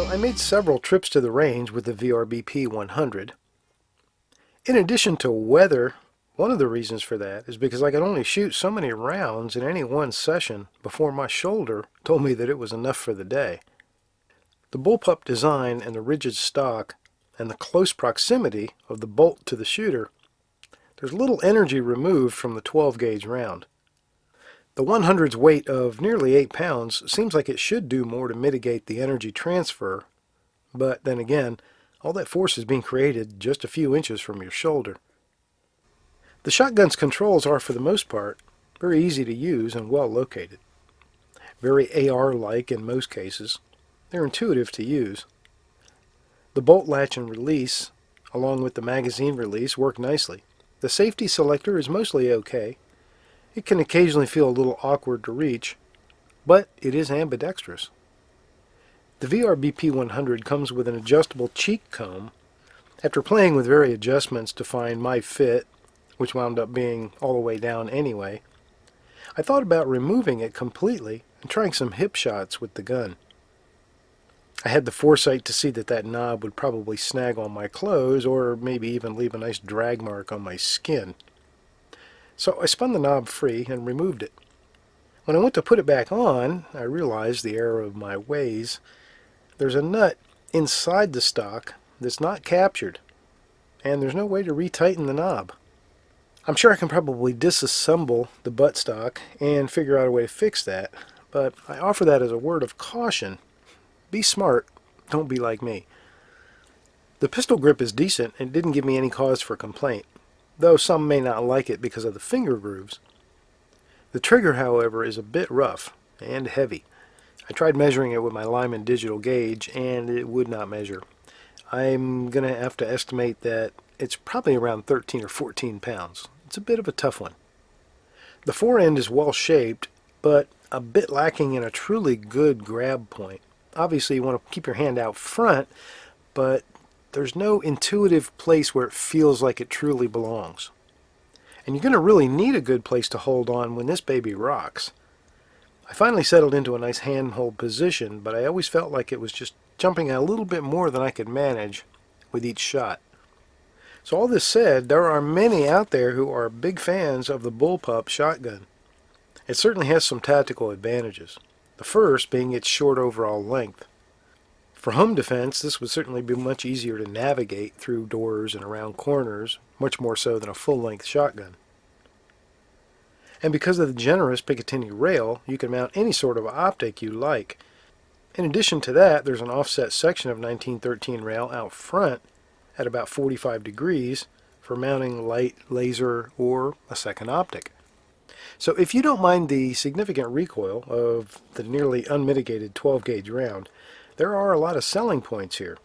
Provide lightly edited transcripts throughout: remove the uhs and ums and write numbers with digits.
I made several trips to the range with the VRBP-100. In addition to weather, one of the reasons for that is because I could only shoot so many rounds in any one session before my shoulder told me that it was enough for the day. The Bullpup design and the rigid stock and the close proximity of the bolt to the shooter, there's little energy removed from the 12-gauge round. The 100's weight of nearly 8 pounds seems like it should do more to mitigate the energy transfer, but then again, all that force is being created just a few inches from your shoulder. The shotgun's controls are, for the most part, very easy to use and well located. Very AR-like in most cases. They're intuitive to use. The bolt latch and release, along with the magazine release, work nicely. The safety selector is mostly okay. It can occasionally feel a little awkward to reach, but it is ambidextrous. The VRBP-100 comes with an adjustable cheek comb. After playing with various adjustments to find my fit, which wound up being all the way down anyway, I thought about removing it completely and trying some hip shots with the gun. I had the foresight to see that that knob would probably snag on my clothes or maybe even leave a nice drag mark on my skin. So I spun the knob free and removed it. When I went to put it back on, I realized the error of my ways. There's a nut inside the stock that's not captured, and there's no way to retighten the knob. I'm sure I can probably disassemble the buttstock and figure out a way to fix that, but I offer that as a word of caution. Be smart, don't be like me. The pistol grip is decent and didn't give me any cause for complaint, though some may not like it because of the finger grooves. The trigger, however, is a bit rough and heavy. I tried measuring it with my Lyman digital gauge and it would not measure. I'm going to have to estimate that it's probably around 13 or 14 pounds. It's a bit of a tough one. The fore-end is well shaped, but a bit lacking in a truly good grab point. Obviously you want to keep your hand out front, but there's no intuitive place where it feels like it truly belongs. And you're going to really need a good place to hold on when this baby rocks. I finally settled into a nice handhold position, but I always felt like it was just jumping a little bit more than I could manage with each shot. So all this said, there are many out there who are big fans of the Bullpup shotgun. It certainly has some tactical advantages. The first being its short overall length. For home defense, this would certainly be much easier to navigate through doors and around corners, much more so than a full-length shotgun. And because of the generous Picatinny rail, you can mount any sort of optic you like. In addition to that, there's an offset section of 1913 rail out front at about 45 degrees for mounting light, laser, or a second optic. So if you don't mind the significant recoil of the nearly unmitigated 12-gauge round, there are a lot of selling points here.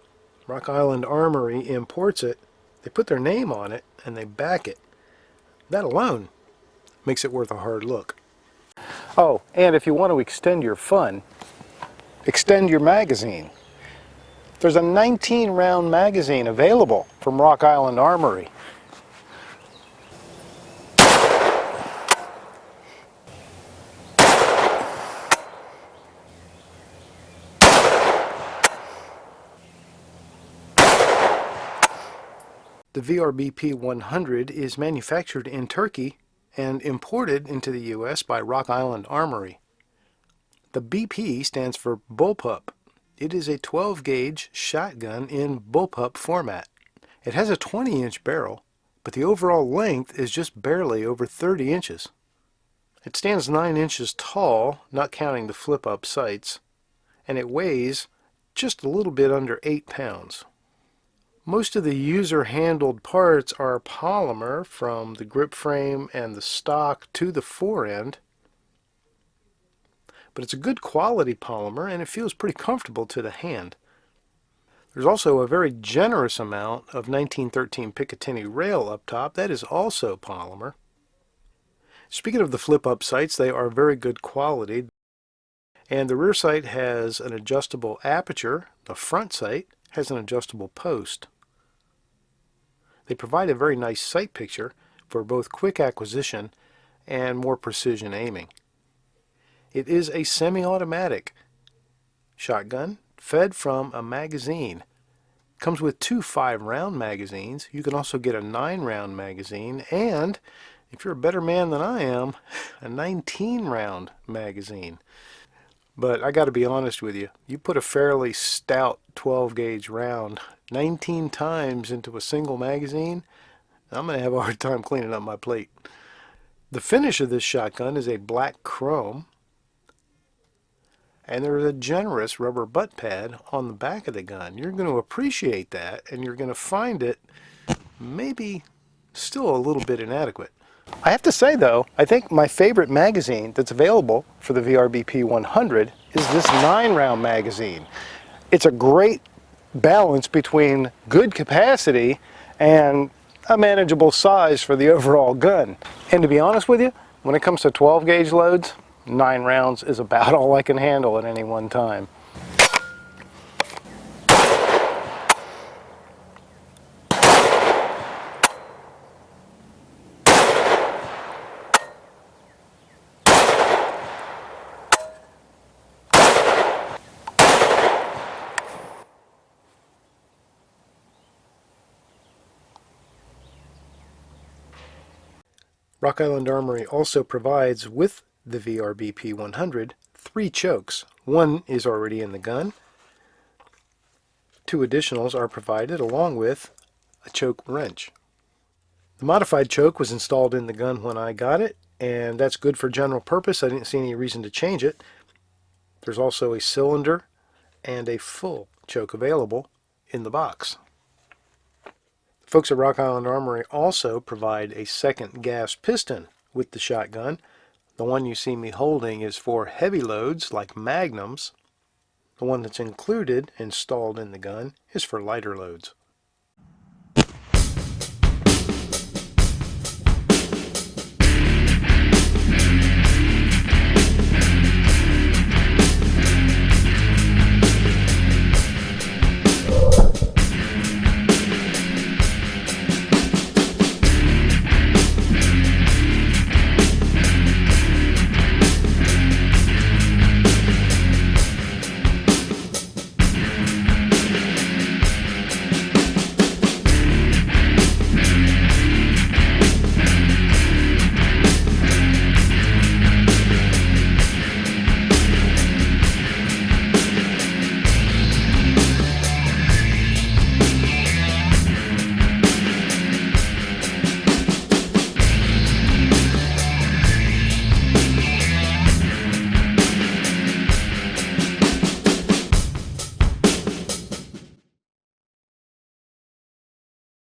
Rock Island Armory imports it, they put their name on it, and they back it. That alone makes it worth a hard look. Oh, and if you want to extend your fun, extend your magazine. There's a 19-round magazine available from Rock Island Armory. The VRBP-100 is manufactured in Turkey and imported into the U.S. by Rock Island Armory. The BP stands for Bullpup. It is a 12-gauge shotgun in bullpup format. It has a 20-inch barrel, but the overall length is just barely over 30 inches. It stands 9 inches tall, not counting the flip-up sights, and it weighs just a little bit under 8 pounds. Most of the user-handled parts are polymer, from the grip frame and the stock to the fore-end. But it's a good quality polymer and it feels pretty comfortable to the hand. There's also a very generous amount of 1913 Picatinny rail up top. That is also polymer. Speaking of the flip-up sights, they are very good quality. And the rear sight has an adjustable aperture. The front sight has an adjustable post. They provide a very nice sight picture for both quick acquisition and more precision aiming. It is a semi-automatic shotgun fed from a magazine. Comes with two 5-round magazines. You can also get a 9-round magazine, and if you're a better man than I am, a 19-round magazine. But I got to be honest with you, you put a fairly stout 12-gauge round 19 times into a single magazine, I'm going to have a hard time cleaning up my plate. The finish of this shotgun is a black chrome, and there is a generous rubber butt pad on the back of the gun. You're going to appreciate that, and you're going to find it maybe still a little bit inadequate. I have to say though, I think my favorite magazine that's available for the VRBP-100 is this 9-round magazine. It's a great balance between good capacity and a manageable size for the overall gun. And to be honest with you, when it comes to 12-gauge loads, 9 rounds is about all I can handle at any one time. Rock Island Armory also provides, with the VRBP-100, 3 chokes. One is already in the gun. 2 additionals are provided, along with a choke wrench. The modified choke was installed in the gun when I got it, and that's good for general purpose. I didn't see any reason to change it. There's also a cylinder and a full choke available in the box. The folks at Rock Island Armory also provide a second gas piston with the shotgun. The one you see me holding is for heavy loads like magnums. The one that's included, installed in the gun, is for lighter loads.